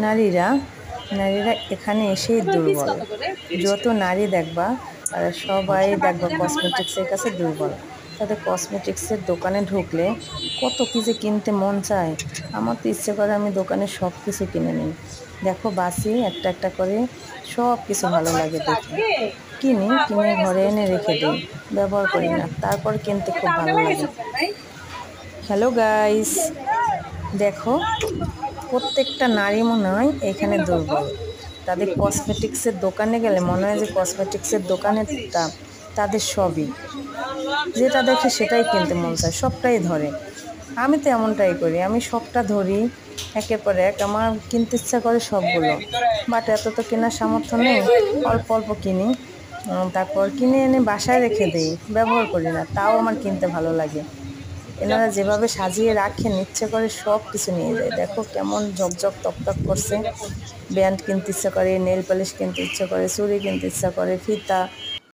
নারীরা নারীরা এখানে এসেই দুর্বল। যত নারী দেখবা তারা সবাই দেখবা কসমেটিক্সের কাছে দুর্বল। তাদের কসমেটিক্সের দোকানে ঢুকলে কত কী যে কিনতে মন চায়। আমার তো ইচ্ছে করে আমি দোকানে সব কিছু কিনে নিই। দেখো বাসি একটা একটা করে সব কিছু ভালো লাগে দেখে কিনে ঘরে এনে রেখে দিই, ব্যবহার করি না, তারপর কিনতে খুব ভালো লাগে। হ্যালো গাইস, দেখো প্রত্যেকটা নারী মনে হয় এখানে দুর্বল। তাদের কসমেটিক্সের দোকানে গেলে মনে হয় যে কসমেটিক্সের দোকানেরটা তাদের সবই, যেটা দেখে সেটাই কিনতে মন চায়, সবটাই ধরে। আমি তো এমনটাই করি, আমি সবটা ধরি একের পর এক, আমার কিনতে ইচ্ছা করে সবগুলো, বাট এত তো কেনার সামর্থ্য নেই, অল্প অল্প কিনি। তারপর কিনে এনে বাসায় রেখে দিই, ব্যবহার করি না, তাও আমার কিনতে ভালো লাগে। এনারা যেভাবে সাজিয়ে রাখেন ইচ্ছে করে সব কিছু নিয়ে যায়। দেখো কেমন ঝকঝক তকতক করছে। ব্যান্ড কিনতে ইচ্ছা করে, নেল পালিশ কিনতে ইচ্ছা করে, চুড়ি কিনতে ইচ্ছা করে, ফিতা,